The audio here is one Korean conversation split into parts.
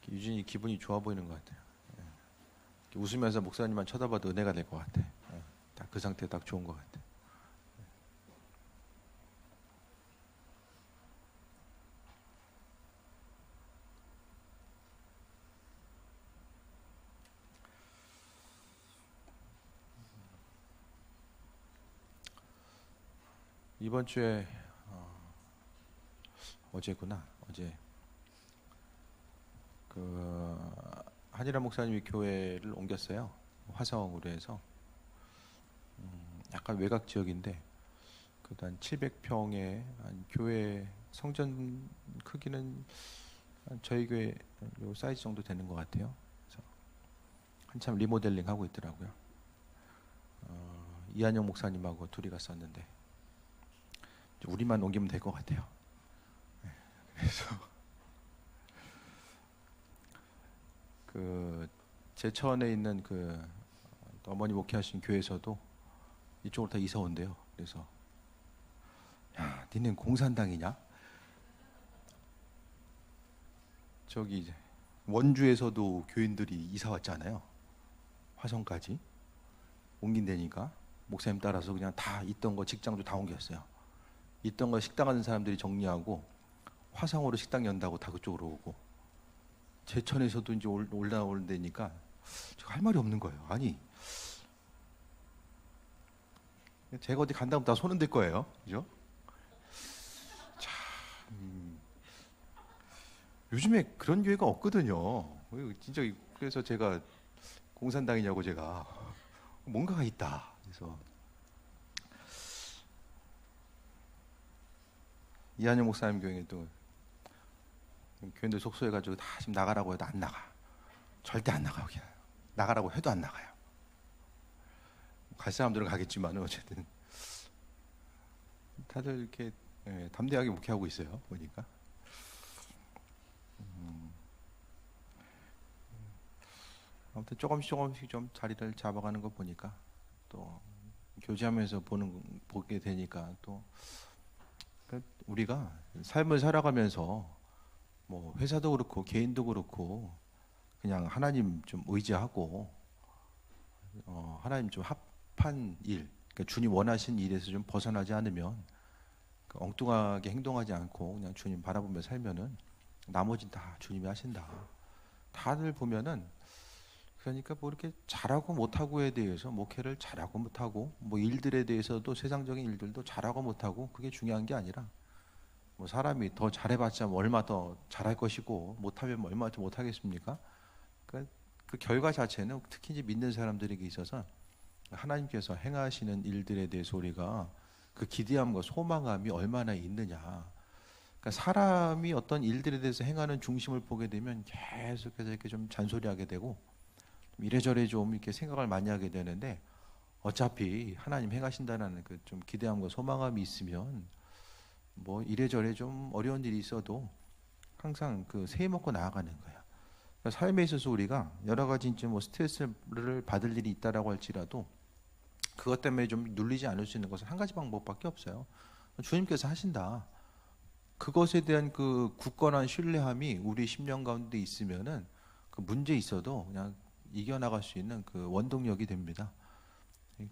유진이 기분이 좋아 보이는 것 같아요. 웃으면서 목사님만 쳐다봐도 은혜가 될 것 같아. 딱 그 상태 딱 좋은 것 같아. 이번 주에 어제구나. 어제 그 한일환 목사님이 교회를 옮겼어요. 화성으로 해서 약간 외곽 지역인데 그래도 한 700평의 한 교회 성전 크기는 한 저희 교회 요 사이즈 정도 되는 것 같아요. 그래서 한참 리모델링 하고 있더라고요. 이한영 목사님하고 둘이 갔었는데 우리만 옮기면 될 것 같아요. 그래서 그 제천에 있는 그 어머니 목회하신 교회에서도 이쪽으로 다 이사 온대요. 그래서 야, 니는 공산당이냐? 저기 이제 원주에서도 교인들이 이사 왔잖아요. 화성까지 옮긴다니까 목사님 따라서 그냥 다 있던 거 직장도 다 옮겼어요. 있던 거 식당 하는 사람들이 정리하고 화성으로 식당 연다고 다 그쪽으로 오고 제천에서도 이제 올라오는 데니까 제가 할 말이 없는 거예요. 아니 제가 어디 간다면 다 손은 들 거예요. 그죠? 참 요즘에 그런 교회가 없거든요. 진짜 그래서 제가 공산당이냐고 제가 뭔가가 있다. 그래서 이한영 목사님 교회도 교인들 속소해가지고 다 지금 나가라고 해도 안 나가. 절대 안 나가요. 그냥. 나가라고 해도 안 나가요. 갈 사람들은 가겠지만 어쨌든 다들 이렇게 담대하게 목회하고 있어요. 보니까. 아무튼 조금씩 좀 자리를 잡아가는 거 보니까 또 교제하면서 보게 되니까 또 우리가 삶을 살아가면서 뭐 회사도 그렇고 개인도 그렇고 그냥 하나님 좀 의지하고 하나님 좀 합한 일, 그러니까 주님 원하신 일에서 좀 벗어나지 않으면 엉뚱하게 행동하지 않고 그냥 주님 바라보며 살면은 나머지는 다 주님이 하신다. 다들 보면은 그러니까 뭐 이렇게 잘하고 못하고에 대해서 목회를 잘하고 못하고 뭐 일들에 대해서도 세상적인 일들도 잘하고 못하고 그게 중요한 게 아니라 뭐 사람이 더 잘해봤자 뭐 얼마 더 잘할 것이고 못하면 뭐 얼마 더 못하겠습니까? 그러니까 그 결과 자체는 특히 이제 믿는 사람들에게 있어서 하나님께서 행하시는 일들에 대해서 우리가 그 기대함과 소망함이 얼마나 있느냐. 그러니까 사람이 어떤 일들에 대해서 행하는 중심을 보게 되면 계속해서 이렇게 좀 잔소리하게 되고 이래저래 좀 이렇게 생각을 많이 하게 되는데 어차피 하나님 행하신다는 그 좀 기대함과 소망함이 있으면 뭐 이래저래 좀 어려운 일이 있어도 항상 그 새 먹고 나아가는 거야. 그러니까 삶에 있어서 우리가 여러 가지 이제 뭐 스트레스를 받을 일이 있다라고 할지라도 그것 때문에 좀 눌리지 않을 수 있는 것은 한 가지 방법밖에 없어요. 주님께서 하신다. 그것에 대한 그 굳건한 신뢰함이 우리 심령 가운데 있으면은 그 문제 있어도 그냥 이겨나갈 수 있는 그 원동력이 됩니다.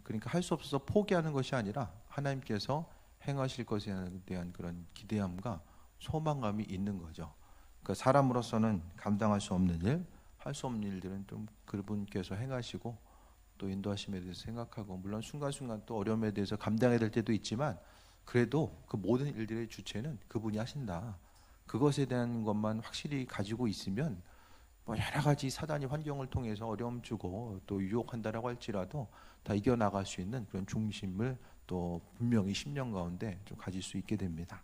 그러니까 할 수 없어서 포기하는 것이 아니라 하나님께서 행하실 것에 대한 그런 기대함과 소망감이 있는 거죠. 그러니까 사람으로서는 감당할 수 없는 일, 할 수 없는 일들은 좀 그분께서 행하시고 또 인도하심에 대해서 생각하고 물론 순간순간 또 어려움에 대해서 감당해야 될 때도 있지만 그래도 그 모든 일들의 주체는 그분이 하신다. 그것에 대한 것만 확실히 가지고 있으면 뭐 여러 가지 사단이 환경을 통해서 어려움 주고 또 유혹한다라고 할지라도 다 이겨나갈 수 있는 그런 중심을 또 분명히 10년 가운데 좀 가질 수 있게 됩니다.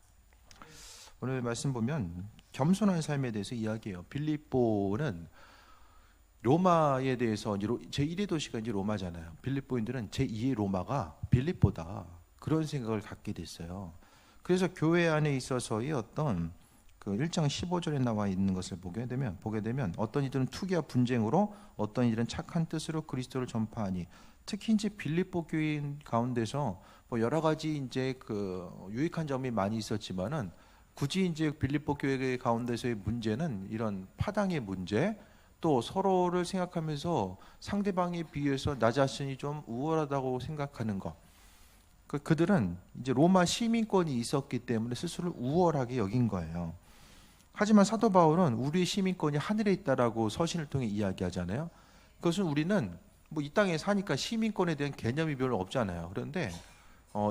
오늘 말씀 보면 겸손한 삶에 대해서 이야기해요. 빌립보는 로마에 대해서 제1의 도시가 이제 로마잖아요. 빌립보인들은 제2의 로마가 빌립보다 그런 생각을 갖게 됐어요. 그래서 교회 안에 있어서의 어떤 그 1장 15절에 나와 있는 것을 보게 되면 어떤 이들은 투기와 분쟁으로 어떤 이들은 착한 뜻으로 그리스도를 전파하니 특히 이제 빌립보 교인 가운데서 뭐 여러 가지 이제 그 유익한 점이 많이 있었지만은 굳이 이제 빌립보 교회 가운데서의 문제는 이런 파당의 문제, 또 서로를 생각하면서 상대방에 비해서 나 자신이 좀 우월하다고 생각하는 것. 그들은 이제 로마 시민권이 있었기 때문에 스스로를 우월하게 여긴 거예요. 하지만 사도 바울은 우리의 시민권이 하늘에 있다라고 서신을 통해 이야기하잖아요. 그것은 우리는 뭐 이 땅에 사니까 시민권에 대한 개념이 별로 없잖아요. 그런데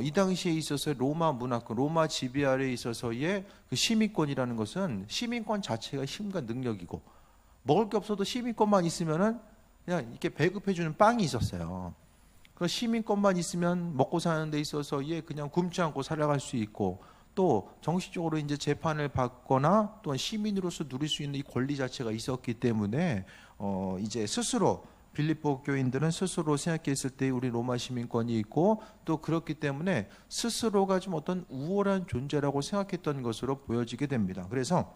이 당시에 있어서 로마 문화권, 로마 지배 아래에 있어서의 그 시민권이라는 것은 시민권 자체가 힘과 능력이고, 먹을 게 없어도 시민권만 있으면은 그냥 이렇게 배급해주는 빵이 있었어요. 그 시민권만 있으면 먹고 사는 데 있어서의 그냥 굶지 않고 살아갈 수 있고, 또 정식적으로 이제 재판을 받거나 또한 시민으로서 누릴 수 있는 이 권리 자체가 있었기 때문에 이제 스스로 빌립보 교인들은 스스로 생각했을 때 우리 로마 시민권이 있고, 또 그렇기 때문에 스스로가 좀 어떤 우월한 존재라고 생각했던 것으로 보여지게 됩니다. 그래서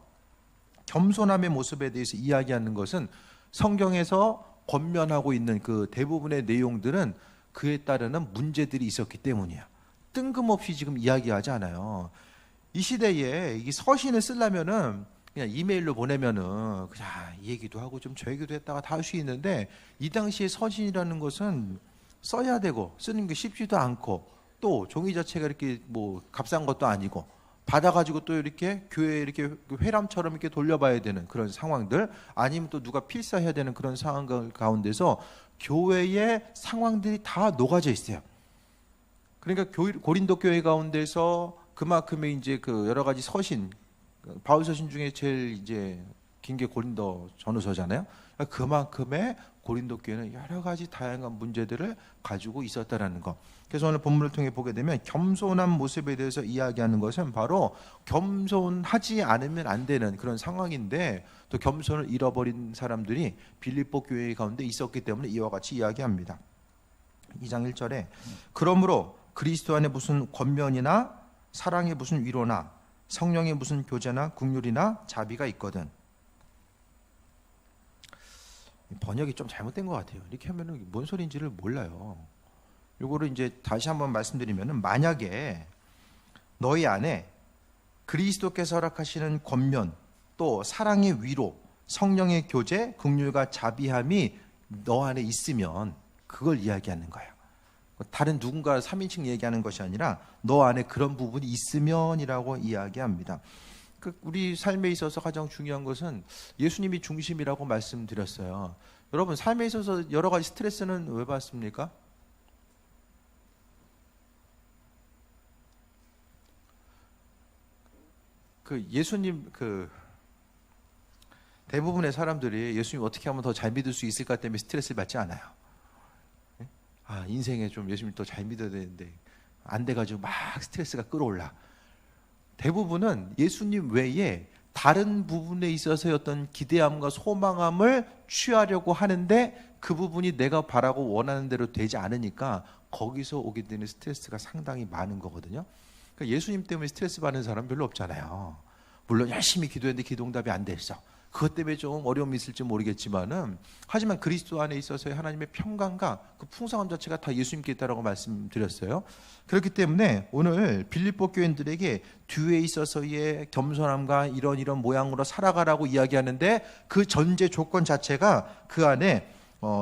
겸손함의 모습에 대해서 이야기하는 것은 성경에서 권면하고 있는 그 대부분의 내용들은 그에 따르는 문제들이 있었기 때문이야. 뜬금없이 지금 이야기하지 않아요. 이 시대에 이 서신을 쓰려면은 그냥 이메일로 보내면은 그냥 이 얘기도 하고 좀 저 얘기도 했다가 다 할 수 있는데, 이 당시에 서신이라는 것은 써야 되고 쓰는 게 쉽지도 않고, 또 종이 자체가 이렇게 뭐 값싼 것도 아니고, 받아가지고 또 이렇게 교회에 이렇게 회람처럼 이렇게 돌려봐야 되는 그런 상황들, 아니면 또 누가 필사해야 되는 그런 상황 가운데서 교회의 상황들이 다 녹아져 있어요. 그러니까 고린도 교회 가운데서 그만큼의 이제 그 여러 가지 서신, 바울 서신 중에 제일 이제 긴 게 고린도 전후서잖아요. 그만큼의 고린도 교회는 여러 가지 다양한 문제들을 가지고 있었다라는 거. 그래서 오늘 본문을 통해 보게 되면 겸손한 모습에 대해서 이야기하는 것은 바로 겸손하지 않으면 안 되는 그런 상황인데, 또 겸손을 잃어버린 사람들이 빌립보 교회 가운데 있었기 때문에 이와 같이 이야기합니다. 2장 1절에 그러므로 그리스도 안에 무슨 권면이나 사랑의 무슨 위로나 성령의 무슨 교제나 긍휼이나 자비가 있거든. 번역이 좀 잘못된 것 같아요. 이렇게 하면은 뭔 소리인지를 몰라요. 요거를 이제 다시 한번 말씀드리면은, 만약에 너희 안에 그리스도께서 허락하시는 권면, 또 사랑의 위로, 성령의 교제, 긍휼과 자비함이 너 안에 있으면, 그걸 이야기하는 거예요. 다른 누군가 3인칭 얘기하는 것이 아니라 너 안에 그런 부분이 있으면이라고 이야기합니다. 우리 삶에 있어서 가장 중요한 것은 예수님이 중심이라고 말씀드렸어요. 여러분, 삶에 있어서 여러 가지 스트레스는 왜 받습니까? 예수님 대부분의 사람들이 예수님 어떻게 하면 더 잘 믿을 수 있을까 때문에 스트레스를 받지 않아요. 인생에 좀 예수님 더 잘 믿어야 되는데 안 돼가지고 막 스트레스가 끌어올라. 대부분은 예수님 외에 다른 부분에 있어서의 어떤 기대함과 소망함을 취하려고 하는데, 그 부분이 내가 바라고 원하는 대로 되지 않으니까 거기서 오게 되는 스트레스가 상당히 많은 거거든요. 그러니까 예수님 때문에 스트레스 받는 사람 별로 없잖아요. 물론 열심히 기도했는데 기도응답이 안 됐어. 그것 때문에 좀 어려움이 있을지 모르겠지만은, 하지만 그리스도 안에 있어서의 하나님의 평강과 그 풍성함 자체가 다 예수님께 있다라고 말씀드렸어요. 그렇기 때문에 오늘 빌립보 교인들에게 뒤에 있어서의 겸손함과 이런 모양으로 살아가라고 이야기하는데, 그 전제 조건 자체가 그 안에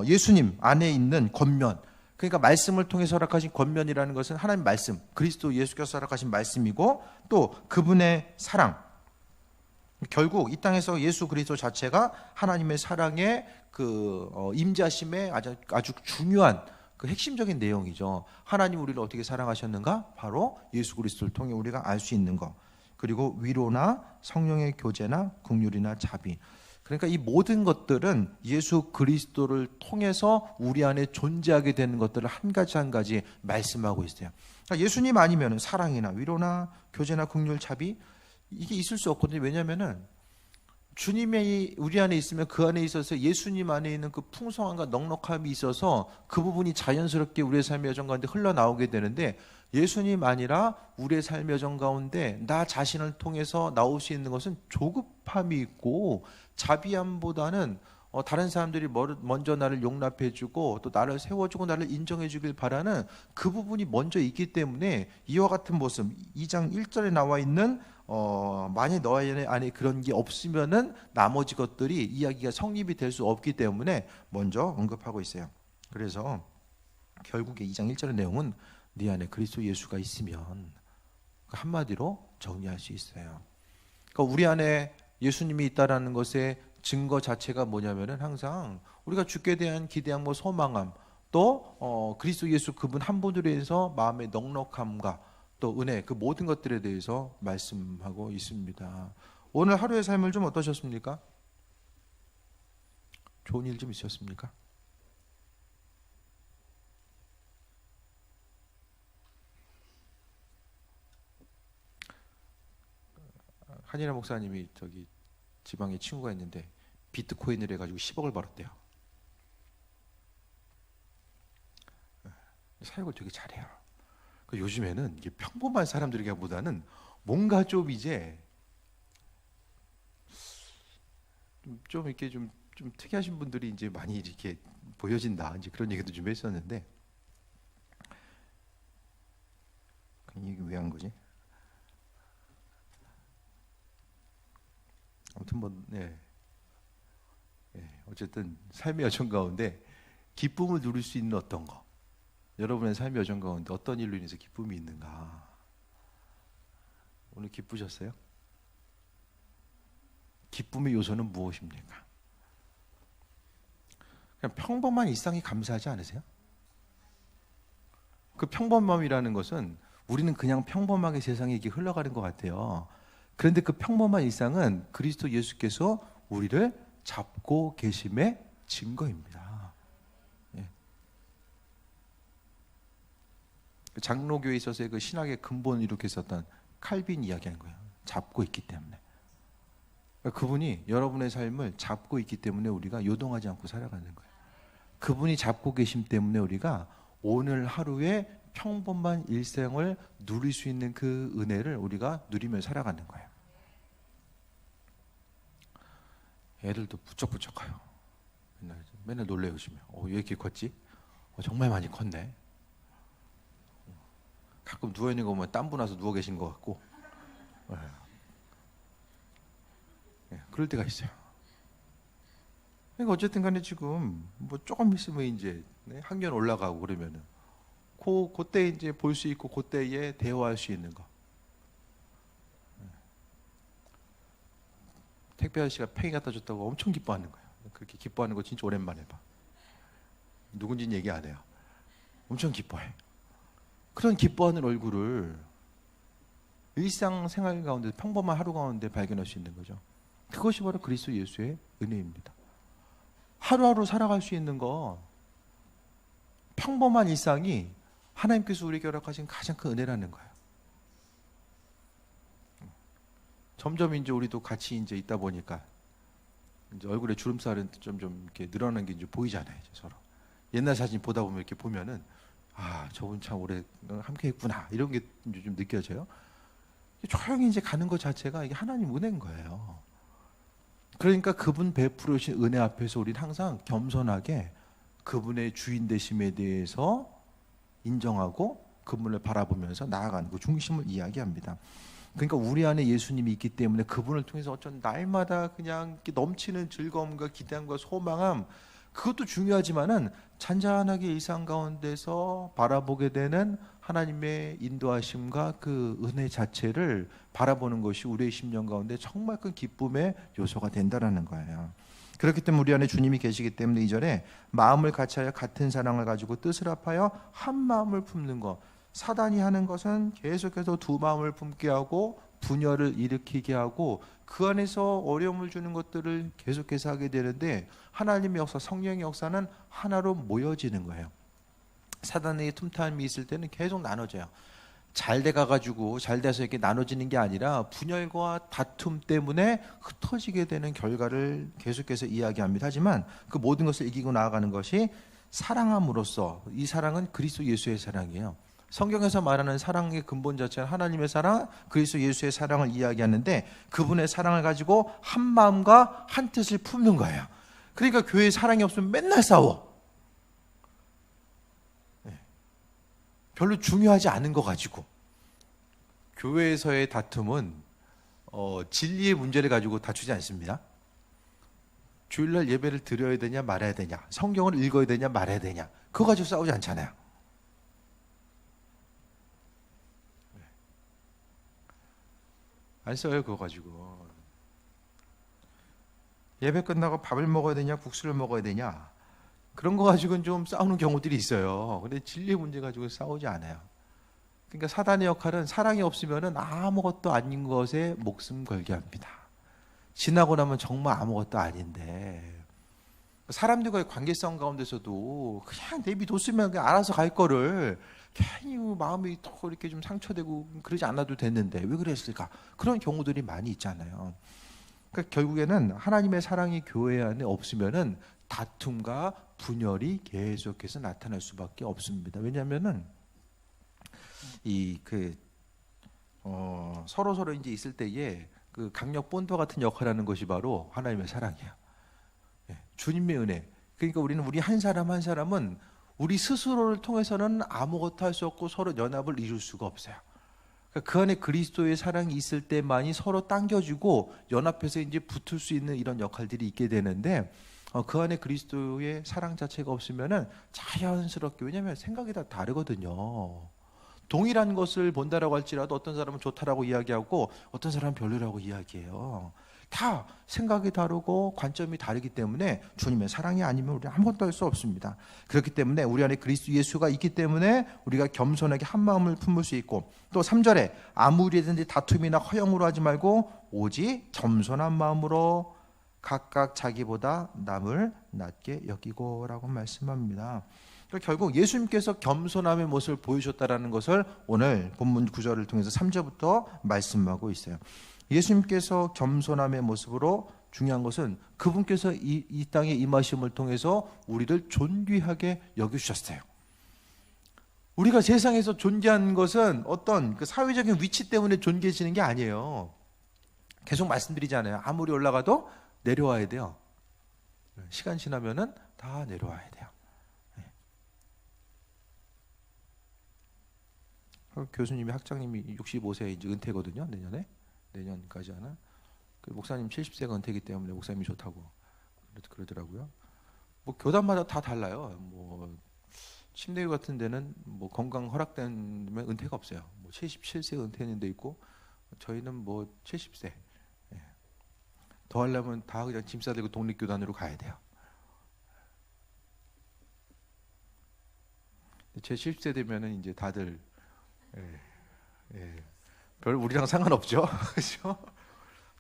예수님 안에 있는 권면, 그러니까 말씀을 통해서 허락하신 권면이라는 것은 하나님 말씀, 그리스도 예수께서 허락하신 말씀이고, 또 그분의 사랑, 결국 이 땅에서 예수 그리스도 자체가 하나님의 사랑의 임재하심의 아주 중요한 그 핵심적인 내용이죠. 하나님 우리를 어떻게 사랑하셨는가? 바로 예수 그리스도를 통해 우리가 알 수 있는 것. 그리고 위로나 성령의 교제나 긍휼이나 자비. 그러니까 이 모든 것들은 예수 그리스도를 통해서 우리 안에 존재하게 되는 것들을 한 가지 한 가지 말씀하고 있어요. 그러니까 예수님 아니면 사랑이나 위로나 교제나 긍휼, 자비, 이게 있을 수 없거든요. 왜냐하면은 주님이 우리 안에 있으면 그 안에 있어서 예수님 안에 있는 그 풍성함과 넉넉함이 있어서 그 부분이 자연스럽게 우리의 삶의 여정 가운데 흘러나오게 되는데, 예수님 아니라 우리의 삶의 여정 가운데 나 자신을 통해서 나올 수 있는 것은 조급함이 있고, 자비함보다는 다른 사람들이 먼저 나를 용납해주고 또 나를 세워주고 나를 인정해주길 바라는 그 부분이 먼저 있기 때문에, 이와 같은 모습, 2장 1절에 나와 있는 만약 너희 안에 그런 게 없으면은 나머지 것들이 이야기가 성립이 될 수 없기 때문에 먼저 언급하고 있어요. 그래서 결국에 2장 1절의 내용은 네 안에 그리스도 예수가 있으면, 한마디로 정리할 수 있어요. 그러니까 우리 안에 예수님이 있다라는 것의 증거 자체가 뭐냐면은 항상 우리가 주께 대한 기대함, 소망함, 또 그리스도 예수 그분 한 분으로 인해서 마음의 넉넉함과 또 은혜, 그 모든 것들에 대해서 말씀하고 있습니다. 오늘 하루의 삶을 좀 어떠셨습니까? 좋은 일 좀 있으셨습니까? 한일아 목사님이 저기 지방에 친구가 있는데 비트코인을 해가지고 10억을 벌었대요. 사역을 되게 잘해요. 요즘에는 이게 평범한 사람들이기보다는 뭔가 좀 이제 좀 이렇게 좀 특이하신 분들이 이제 많이 이렇게 보여진다, 이제 그런 얘기도 좀 했었는데, 이게 왜 한 거지? 아무튼 뭐, 네. 어쨌든 삶의 여정 가운데 기쁨을 누릴 수 있는 어떤 거, 여러분의 삶의 여정 가운데 어떤 일로 인해서 기쁨이 있는가? 오늘 기쁘셨어요? 기쁨의 요소는 무엇입니까? 그냥 평범한 일상이 감사하지 않으세요? 그 평범함이라는 것은 우리는 그냥 평범하게 세상에 이렇게 흘러가는 것 같아요. 그런데 그 평범한 일상은 그리스도 예수께서 우리를 잡고 계심의 증거입니다. 예. 장로교에 있어서의 그 신학의 근본을 이렇게 썼던 칼빈 이야기한 거예요. 잡고 있기 때문에. 그분이 여러분의 삶을 잡고 있기 때문에 우리가 요동하지 않고 살아가는 거예요. 그분이 잡고 계심 때문에 우리가 오늘 하루에 평범한 일생을 누릴 수 있는 그 은혜를 우리가 누리며 살아가는 거예요. 애들도 부쩍부쩍 커요. 맨날 놀래우시면 왜 이렇게 컸지? 정말 많이 컸네. 가끔 누워있는 거 보면 땀부 나서 누워 계신 것 같고, 그럴 때가 있어요. 그러니까 어쨌든 간에 지금 뭐 조금 있으면 이제 학년 올라가고 그러면은 그때 이제 볼 수 있고 그때에 대화할 수 있는 거. 택배 아저씨가 팽이 갖다 줬다고 엄청 기뻐하는 거예요. 그렇게 기뻐하는 거 진짜 오랜만에 봐. 누군지는 얘기 안 해요. 엄청 기뻐해. 그런 기뻐하는 얼굴을 일상생활 가운데, 평범한 하루 가운데 발견할 수 있는 거죠. 그것이 바로 그리스도 예수의 은혜입니다. 하루하루 살아갈 수 있는 거, 평범한 일상이 하나님께서 우리에게 허락하신 가장 큰 은혜라는 거예요. 점점 이제 우리도 같이 이제 있다 보니까 이제 얼굴에 주름살은 좀 이렇게 늘어나는 게 이제 보이잖아요, 이제 서로. 옛날 사진 보다 보면 이렇게 보면은 저분 참 오래 함께 했구나, 이런 게 이제 좀 느껴져요. 조용히 이제 가는 것 자체가 이게 하나님 은혜인 거예요. 그러니까 그분 베풀어 주신 은혜 앞에서 우리는 항상 겸손하게 그분의 주인 되심에 대해서 인정하고 그분을 바라보면서 나아가는 그 중심을 이야기합니다. 그러니까 우리 안에 예수님이 있기 때문에 그분을 통해서 어쩐 날마다 그냥 넘치는 즐거움과 기대함과 소망함, 그것도 중요하지만은 잔잔하게 일상 가운데서 바라보게 되는 하나님의 인도하심과 그 은혜 자체를 바라보는 것이 우리의 심령 가운데 정말 큰 기쁨의 요소가 된다라는 거예요. 그렇기 때문에 우리 안에 주님이 계시기 때문에 2절에 마음을 같이하여 같은 사랑을 가지고 뜻을 합하여 한 마음을 품는 것. 사단이 하는 것은 계속해서 두 마음을 품게 하고 분열을 일으키게 하고 그 안에서 어려움을 주는 것들을 계속해서 하게 되는데, 하나님의 역사, 성령의 역사는 하나로 모여지는 거예요. 사단의 틈타임이 있을 때는 계속 나눠져요. 잘 돼가지고 잘 돼서 이렇게 나눠지는 게 아니라 분열과 다툼 때문에 흩어지게 되는 결과를 계속해서 이야기합니다. 하지만 그 모든 것을 이기고 나아가는 것이 사랑함으로써, 이 사랑은 그리스도 예수의 사랑이에요. 성경에서 말하는 사랑의 근본 자체는 하나님의 사랑, 그리스도 예수의 사랑을 이야기하는데, 그분의 사랑을 가지고 한 마음과 한 뜻을 품는 거예요. 그러니까 교회에 사랑이 없으면 맨날 싸워. 별로 중요하지 않은 거 가지고. 교회에서의 다툼은 진리의 문제를 가지고 다투지 않습니다. 주일날 예배를 드려야 되냐 말아야 되냐, 성경을 읽어야 되냐 말아야 되냐, 그거 가지고 싸우지 않잖아요. 안 써요 그거 가지고. 예배 끝나고 밥을 먹어야 되냐 국수를 먹어야 되냐, 그런 거 가지고는 좀 싸우는 경우들이 있어요. 근데 진리의 문제 가지고 싸우지 않아요. 그러니까 사단의 역할은 사랑이 없으면은 아무것도 아닌 것에 목숨 걸게 합니다. 지나고 나면 정말 아무것도 아닌데, 사람들과의 관계성 가운데서도 그냥 내비뒀으면 그냥 알아서 갈 거를 괜히 마음이 더 이렇게 좀 상처되고 그러지 않아도 됐는데 왜 그랬을까? 그런 경우들이 많이 있잖아요. 그러니까 결국에는 하나님의 사랑이 교회 안에 없으면은 다툼과 분열이 계속해서 나타날 수밖에 없습니다. 왜냐하면은 서로 이제 있을 때에 그 강력 본드 같은 역할을 하는 것이 바로 하나님의 사랑이에요. 주님의 은혜. 그러니까 우리 한 사람 한 사람은 우리 스스로를 통해서는 아무것도 할 수 없고 서로 연합을 이룰 수가 없어요. 그러니까 그 안에 그리스도의 사랑이 있을 때만이 서로 당겨주고 연합해서 이제 붙을 수 있는 이런 역할들이 있게 되는데, 그 안에 그리스도의 사랑 자체가 없으면은 자연스럽게, 왜냐하면 생각이 다 다르거든요. 동일한 것을 본다라고 할지라도 어떤 사람은 좋다라고 이야기하고 어떤 사람은 별로라고 이야기해요. 다 생각이 다르고 관점이 다르기 때문에 주님의 사랑이 아니면 우리는 아무것도 할 수 없습니다. 그렇기 때문에 우리 안에 그리스도 예수가 있기 때문에 우리가 겸손하게 한 마음을 품을 수 있고, 또 3절에 아무리든지 다툼이나 허영으로 하지 말고 오직 겸손한 마음으로 각각 자기보다 남을 낮게 여기고 라고 말씀합니다. 그러니까 결국 예수님께서 겸손함의 모습을 보여주셨다는 것을 오늘 본문 9절을 통해서 3절부터 말씀하고 있어요. 예수님께서 겸손함의 모습으로, 중요한 것은 그분께서 이 땅에 임하심을 통해서 우리를 존귀하게 여겨주셨어요. 우리가 세상에서 존귀한 것은 어떤 그 사회적인 위치 때문에 존귀해지는 게 아니에요. 계속 말씀드리잖아요. 아무리 올라가도 내려와야 돼요. 시간 지나면은 다 내려와야 돼요. 교수님이 학장님이 65세 이제 은퇴거든요. 내년까지 하나. 그 목사님 70세가 은퇴이기 때문에 목사님이 좋다고 그러더라고요. 뭐 교단마다 다 달라요. 뭐 침례교 같은 데는 뭐 건강 허락되면 은퇴가 없어요. 뭐 77세 은퇴하는 데 있고, 저희는 뭐 70세. 더 하려면 다 그냥 짐 싸들고 독립교단으로 가야 돼요. 제 70세 되면은 이제 다들 별 우리랑 상관없죠. 그렇죠?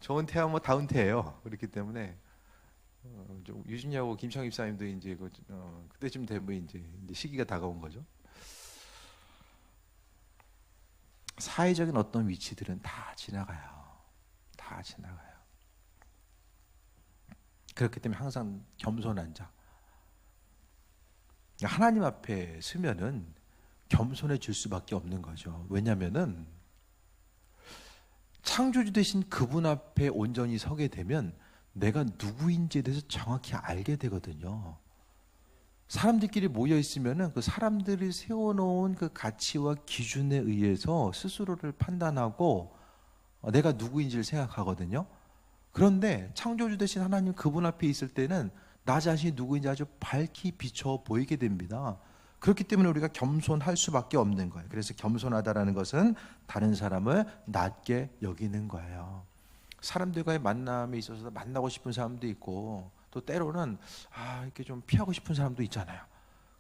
저 은퇴하면 다 은퇴해요. 그렇기 때문에 유진이하고 김창 입사님도 이제 그때쯤 되면 이제 시기가 다가온 거죠. 사회적인 어떤 위치들은 다 지나가요. 다 지나가요. 그렇기 때문에 항상 겸손한 자. 하나님 앞에 서면은 겸손해질 수밖에 없는 거죠. 왜냐하면은 창조주 되신 그분 앞에 온전히 서게 되면 내가 누구인지에 대해서 정확히 알게 되거든요. 사람들끼리 모여 있으면은 그 사람들이 세워놓은 그 가치와 기준에 의해서 스스로를 판단하고 내가 누구인지를 생각하거든요. 그런데 창조주 되신 하나님 그분 앞에 있을 때는 나 자신이 누구인지 아주 밝히 비춰 보이게 됩니다. 그렇기 때문에 우리가 겸손할 수밖에 없는 거예요. 그래서 겸손하다라는 것은 다른 사람을 낮게 여기는 거예요. 사람들과의 만남에 있어서 만나고 싶은 사람도 있고, 또 때로는 이렇게 좀 피하고 싶은 사람도 있잖아요.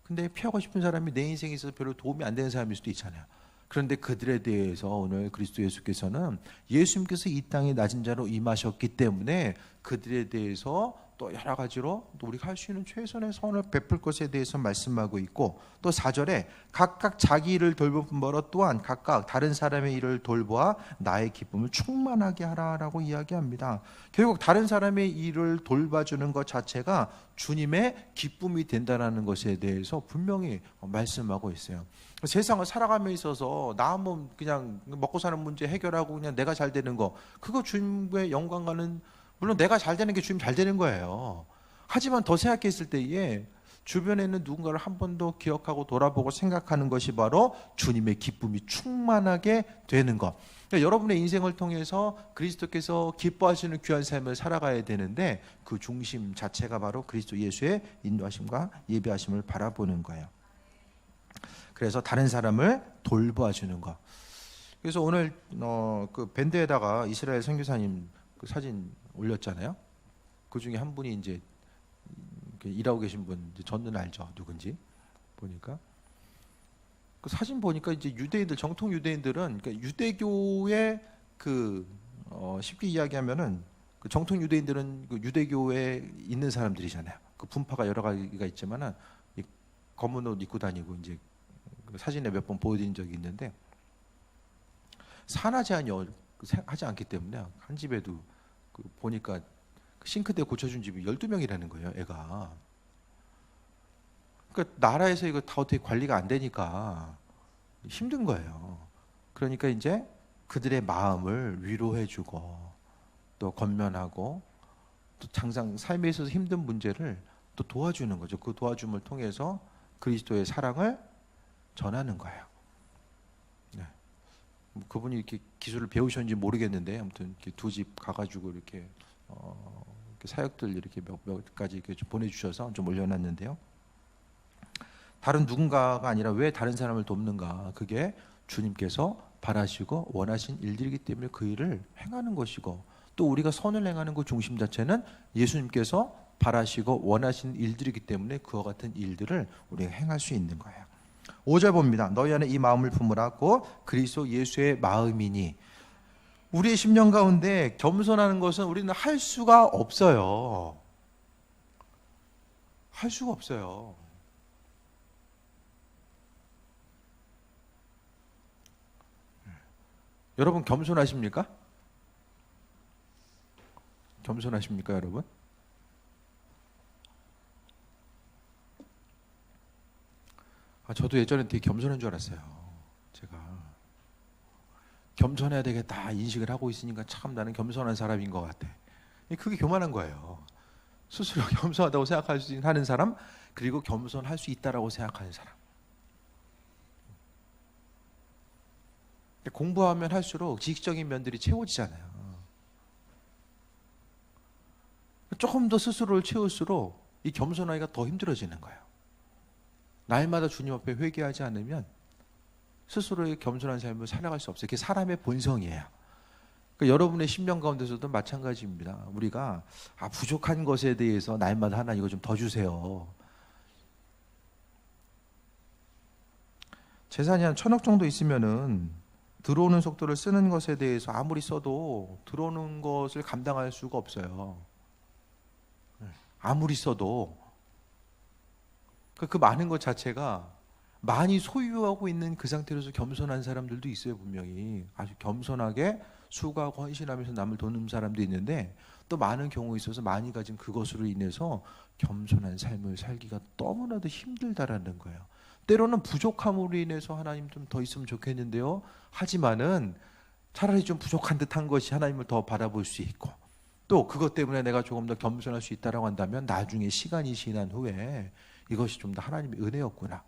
근데 피하고 싶은 사람이 내 인생에 있어서 별로 도움이 안 되는 사람일 수도 있잖아요. 그런데 그들에 대해서 오늘 그리스도 예수께서는 예수님께서 이 땅에 낮은 자로 임하셨기 때문에 그들에 대해서 또 여러 가지로 또 우리가 할 수 있는 최선의 선을 베풀 것에 대해서 말씀하고 있고, 또 4절에 각각 자기 일을 돌봄으로 또한 각각 다른 사람의 일을 돌보아 나의 기쁨을 충만하게 하라라고 이야기합니다. 결국 다른 사람의 일을 돌봐주는 것 자체가 주님의 기쁨이 된다는 것에 대해서 분명히 말씀하고 있어요. 세상을 살아가며 있어서 나 한번 그냥 먹고 사는 문제 해결하고 그냥 내가 잘 되는 거, 그거 주님의 영광과는, 물론 내가 잘 되는 게 주님 잘 되는 거예요. 하지만 더 생각했을 때에 주변에 있는 누군가를 한 번 더 기억하고 돌아보고 생각하는 것이 바로 주님의 기쁨이 충만하게 되는 것. 그러니까 여러분의 인생을 통해서 그리스도께서 기뻐하시는 귀한 삶을 살아가야 되는데 그 중심 자체가 바로 그리스도 예수의 인도하심과 예비하심을 바라보는 거예요. 그래서 다른 사람을 돌봐주는 것. 그래서 오늘 그 밴드에다가 이스라엘 선교사님 그 사진 올렸잖아요. 그 중에 한 분이 이제 일하고 계신 분, 저는 알죠, 누군지 보니까. 그 사진 보니까 이제 유대인들, 정통 유대인들은 그러니까 유대교의 쉽게 이야기하면은 그 정통 유대인들은 그 유대교에 있는 사람들이잖아요. 그 분파가 여러 가지가 있지만은 이 검은 옷 입고 다니고 이제 그 사진에 몇 번 보여드린 적이 있는데 산하 제한이 하지 않기 때문에 한 집에도 그 보니까 싱크대 고쳐준 집이 12명이라는 거예요, 애가. 그러니까 나라에서 이거 다 어떻게 관리가 안 되니까 힘든 거예요. 그러니까 이제 그들의 마음을 위로해주고 또 권면하고 또 항상 삶에 있어서 힘든 문제를 또 도와주는 거죠. 그 도와줌을 통해서 그리스도의 사랑을 전하는 거예요. 네. 그분이 이렇게 기술을 배우셨는지 모르겠는데 아무튼 두 집 가가지고 이렇게 사역들 이렇게 몇 가지 이렇게 좀 보내주셔서 좀 올려놨는데요. 다른 누군가가 아니라 왜 다른 사람을 돕는가? 그게 주님께서 바라시고 원하신 일들이기 때문에 그 일을 행하는 것이고 또 우리가 선을 행하는 그 중심 자체는 예수님께서 바라시고 원하신 일들이기 때문에 그와 같은 일들을 우리가 행할 수 있는 거예요. 5절 봅니다. 너희 안에 이 마음을 품으라고 그리스도 예수의 마음이니. 우리의 심령 가운데 겸손하는 것은 우리는 할 수가 없어요. 할 수가 없어요. 여러분 겸손하십니까? 겸손하십니까, 여러분? 저도 예전에 되게 겸손한 줄 알았어요. 제가 겸손해야 되겠다 인식을 하고 있으니까 참 나는 겸손한 사람인 것 같아. 그게 교만한 거예요. 스스로 겸손하다고 생각하는 사람, 그리고 겸손할 수 있다라고 생각하는 사람. 공부하면 할수록 지식적인 면들이 채워지잖아요. 조금 더 스스로를 채울수록 이 겸손하기가 더 힘들어지는 거예요. 날마다 주님 앞에 회개하지 않으면 스스로의 겸손한 삶을 살아갈 수 없어요. 그게 사람의 본성이에요. 그러니까 여러분의 심령 가운데서도 마찬가지입니다. 우리가 부족한 것에 대해서 날마다 하나 이거 좀 더 주세요. 재산이 한 1,000억 정도 있으면은 들어오는 속도를 쓰는 것에 대해서 아무리 써도 들어오는 것을 감당할 수가 없어요. 아무리 써도 그 많은 것 자체가 많이 소유하고 있는 그 상태로서 겸손한 사람들도 있어요. 분명히 아주 겸손하게 수고하고 헌신하면서 남을 돕는 사람도 있는데 또 많은 경우에 있어서 많이 가진 그것으로 인해서 겸손한 삶을 살기가 너무나도 힘들다라는 거예요. 때로는 부족함으로 인해서 하나님 좀 더 있으면 좋겠는데요. 하지만은 차라리 좀 부족한 듯한 것이 하나님을 더 바라볼 수 있고 또 그것 때문에 내가 조금 더 겸손할 수 있다라고 한다면 나중에 시간이 지난 후에 이것이 좀 더 하나님의 은혜였구나.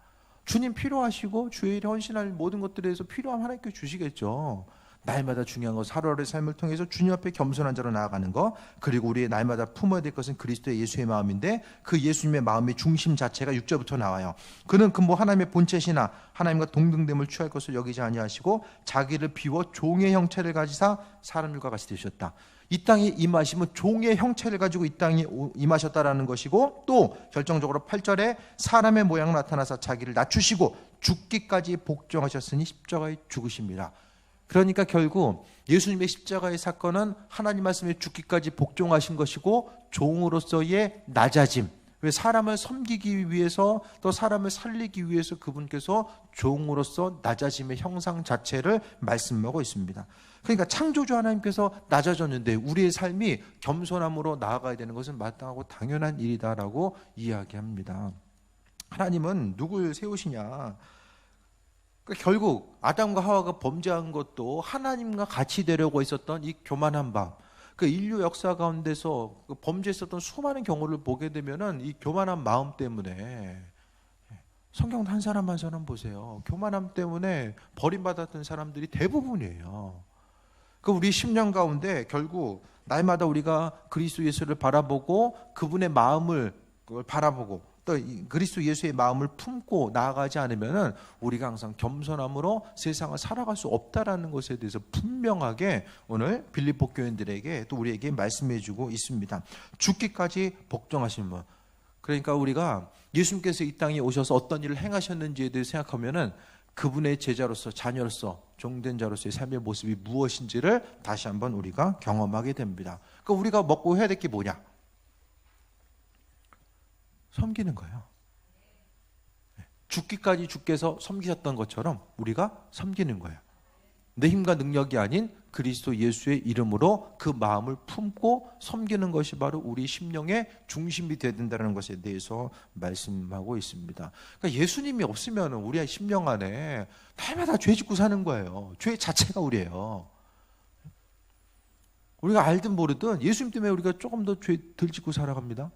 주님 필요하시고 주의 일에 헌신할 모든 것들에 대해서 필요함 하나님께 주시겠죠. 날마다 중요한 것, 하루하루의 삶을 통해서 주님 앞에 겸손한 자로 나아가는 것, 그리고 우리의 날마다 품어야 될 것은 그리스도의 예수의 마음인데 그 예수님의 마음의 중심 자체가 6절부터 나와요. 그는 하나님의 본체시나 하나님과 동등됨을 취할 것을 여기지 아니하시고 자기를 비워 종의 형체를 가지사 사람들과 같이 되셨다. 이 땅에 임하시면 종의 형체를 가지고 이 땅에 임하셨다라는 것이고 또 결정적으로 8절에 사람의 모양으로 나타나서 자기를 낮추시고 죽기까지 복종하셨으니 십자가에 죽으십니다. 그러니까 결국 예수님의 십자가의 사건은 하나님 말씀에 죽기까지 복종하신 것이고 종으로서의 낮아짐, 왜 사람을 섬기기 위해서 또 사람을 살리기 위해서 그분께서 종으로서 낮아짐의 형상 자체를 말씀하고 있습니다. 그러니까 창조주 하나님께서 낮아졌는데 우리의 삶이 겸손함으로 나아가야 되는 것은 마땅하고 당연한 일이다라고 이야기합니다. 하나님은 누굴 세우시냐? 그러니까 결국 아담과 하와가 범죄한 것도 하나님과 같이 되려고 있었던 이 교만한 마음, 그 인류 역사 가운데서 그 범죄했었던 수많은 경우를 보게 되면은 이 교만한 마음 때문에, 성경 한 사람 한 사람 보세요. 교만함 때문에 버림받았던 사람들이 대부분이에요. 그 우리 10년 가운데 결국 날마다 우리가 그리스도 예수를 바라보고 그분의 마음을 그걸 바라보고 또 그리스도 예수의 마음을 품고 나아가지 않으면은 우리가 항상 겸손함으로 세상을 살아갈 수 없다라는 것에 대해서 분명하게 오늘 빌립보 교인들에게 또 우리에게 말씀해주고 있습니다. 죽기까지 복종하신 분. 그러니까 우리가 예수님께서 이 땅에 오셔서 어떤 일을 행하셨는지에 대해 생각하면은 그분의 제자로서, 자녀로서, 종된 자로서의 삶의 모습이 무엇인지를 다시 한번 우리가 경험하게 됩니다. 그러니까 우리가 먹고 해야 될 게 뭐냐? 섬기는 거예요. 죽기까지 주께서 섬기셨던 것처럼 우리가 섬기는 거예요. 내 힘과 능력이 아닌 그리스도 예수의 이름으로 그 마음을 품고 섬기는 것이 바로 우리 심령의 중심이 되어야 된다는 것에 대해서 말씀하고 있습니다. 그러니까 예수님이 없으면 우리의 심령 안에 날마다 죄 짓고 사는 거예요. 죄 자체가 우리예요. 우리가 알든 모르든 예수님 때문에 우리가 조금 더 죄 덜 짓고 살아갑니다.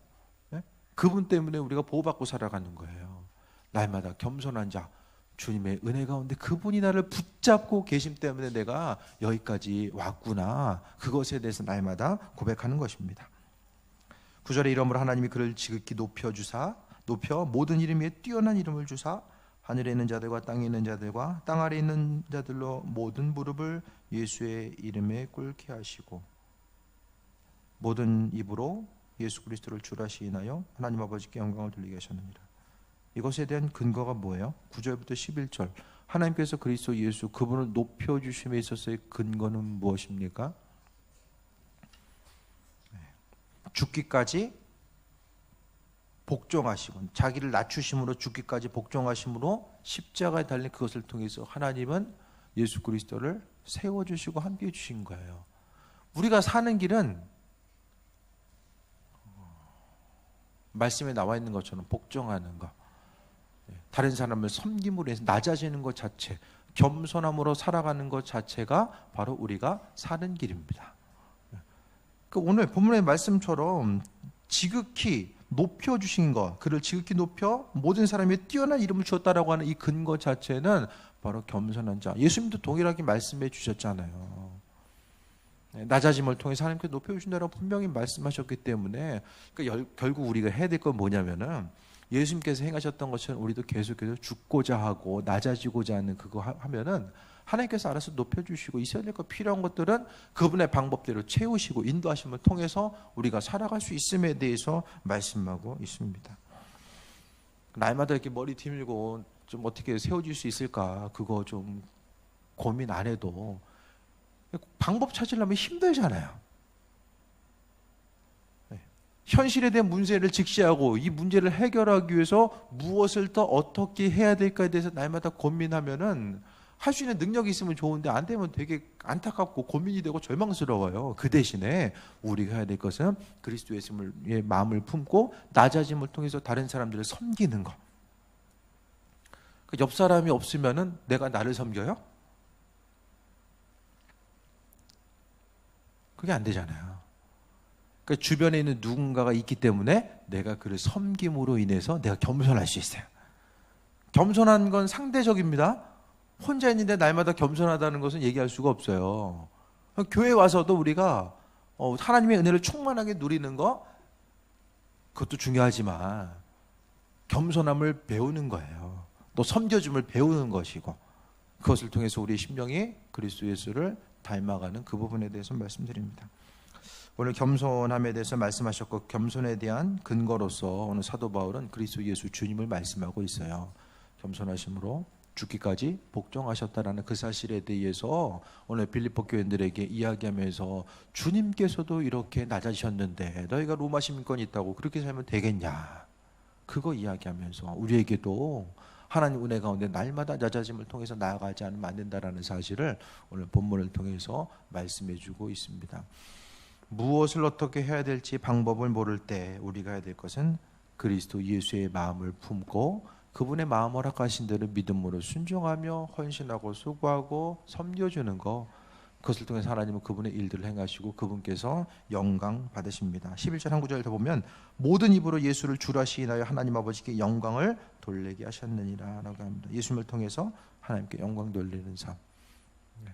그분 때문에 우리가 보호받고 살아가는 거예요. 날마다 겸손한 자, 주님의 은혜 가운데 그분이 나를 붙잡고 계심 때문에 내가 여기까지 왔구나. 그것에 대해서 날마다 고백하는 것입니다. 9절에 이러므로 하나님이 그를 지극히 높여 모든 이름 위에 뛰어난 이름을 주사 하늘에 있는 자들과 땅에 있는 자들과 땅 아래에 있는 자들로 모든 무릎을 예수의 이름에 꿇게 하시고 모든 입으로 예수 그리스도를 주라 시인하여 하나님 아버지께 영광을 돌리게 하셨느니라. 이것에 대한 근거가 뭐예요? 9절부터 11절 하나님께서 그리스도 예수 그분을 높여주심에 있어서의 근거는 무엇입니까? 죽기까지 복종하시고 자기를 낮추심으로 죽기까지 복종하심으로 십자가에 달린 그것을 통해서 하나님은 예수 그리스도를 세워주시고 함께해 주신 거예요. 우리가 사는 길은 말씀에 나와 있는 것처럼 복종하는 것, 다른 사람을 섬김으로 해서 낮아지는 것 자체, 겸손함으로 살아가는 것 자체가 바로 우리가 사는 길입니다. 오늘 본문의 말씀처럼 지극히 높여주신 것, 그를 지극히 높여 모든 사람이 뛰어난 이름을 주었다라고 하는 이 근거 자체는 바로 겸손한 자. 예수님도 동일하게 말씀해 주셨잖아요. 낮아짐을 통해서 하나님께 높여주신다라고 분명히 말씀하셨기 때문에 그러니까 결국 우리가 해야 될 건 뭐냐면은 예수님께서 행하셨던 것처럼 우리도 계속해서 죽고자 하고 낮아지고자 하는 그거 하면은 하나님께서 알아서 높여주시고 있어야 될 것 필요한 것들은 그분의 방법대로 채우시고 인도하심을 통해서 우리가 살아갈 수 있음에 대해서 말씀하고 있습니다. 날마다 이렇게 머리 뒤밀고 좀 어떻게 세워질 수 있을까 그거 좀 고민 안 해도 방법 찾으려면 힘들잖아요. 현실에 대한 문제를 직시하고 이 문제를 해결하기 위해서 무엇을 더 어떻게 해야 될까에 대해서 날마다 고민하면은 할 수 있는 능력이 있으면 좋은데 안 되면 되게 안타깝고 고민이 되고 절망스러워요. 그 대신에 우리가 해야 될 것은 그리스도 예수의 마음을 품고 낮아짐을 통해서 다른 사람들을 섬기는 것. 옆 사람이 없으면은 내가 나를 섬겨요? 그게 안 되잖아요. 그러니까 주변에 있는 누군가가 있기 때문에 내가 그를 섬김으로 인해서 내가 겸손할 수 있어요. 겸손한 건 상대적입니다. 혼자 있는데 날마다 겸손하다는 것은 얘기할 수가 없어요. 교회 와서도 우리가 하나님의 은혜를 충만하게 누리는 거 그것도 중요하지만 겸손함을 배우는 거예요. 또 섬겨줌을 배우는 것이고 그것을 통해서 우리의 심령이 그리스도 예수를 닮아가는 그 부분에 대해서 말씀드립니다. 오늘 겸손함에 대해서 말씀하셨고 겸손에 대한 근거로서 오늘 사도 바울은 그리스도 예수 주님을 말씀하고 있어요. 겸손하심으로 죽기까지 복종하셨다라는 그 사실에 대해서 오늘 빌립보 교인들에게 이야기하면서 주님께서도 이렇게 낮아지셨는데 너희가 로마 시민권이 있다고 그렇게 살면 되겠냐, 그거 이야기하면서 우리에게도 하나님 은혜 가운데 날마다 낮아짐을 통해서 나아가지 않으면 안 된다라는 사실을 오늘 본문을 통해서 말씀해 주고 있습니다. 무엇을 어떻게 해야 될지 방법을 모를 때 우리가 해야 될 것은 그리스도 예수의 마음을 품고 그분의 마음 허락하신 대로 믿음으로 순종하며 헌신하고 수고하고 섬겨주는 거, 그것을 통해서 하나님은 그분의 일들을 행하시고 그분께서 영광 받으십니다. 11절 한 구절 더 보면 모든 입으로 예수를 주라 시인하여 하나님 아버지께 영광을 돌리게 하셨느니라 라고 합니다. 예수님을 통해서 하나님께 영광 돌리는 삶,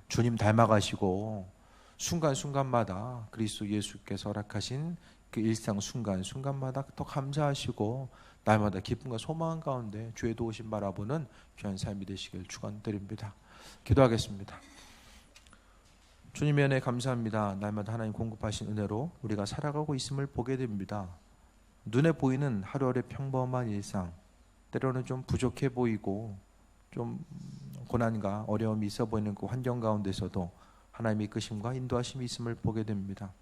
주님 닮아가시고 순간순간마다 그리스도 예수께서 허락하신 그 일상 순간순간마다 더 감사하시고 날마다 기쁨과 소망 가운데 주의 도우심 바라보는 귀한 삶이 되시길 축원드립니다. 기도하겠습니다. 주님의 은혜 감사합니다. 날마다 하나님 공급하신 은혜로 우리가 살아가고 있음을 보게 됩니다. 눈에 보이는 하루하루의 평범한 일상, 때로는 좀 부족해 보이고 좀 고난과 어려움이 있어 보이는 그 환경 가운데서도 하나님의 이끄심과 인도하심이 있음을 보게 됩니다.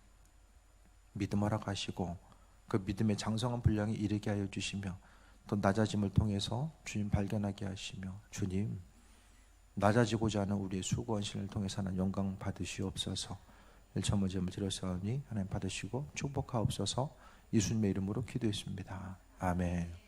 믿음 허락하시고 그 믿음의 장성한 분량에 이르게 하여 주시며 또 낮아짐을 통해서 주님 발견하게 하시며 주님 낮아지고자 하는 우리의 수고한 신을 통해서 하나님 영광 받으시옵소서. 일첨어점을 드렸사오니 하나님 받으시고 축복하옵소서. 예수님의 이름으로 기도했습니다. 아멘.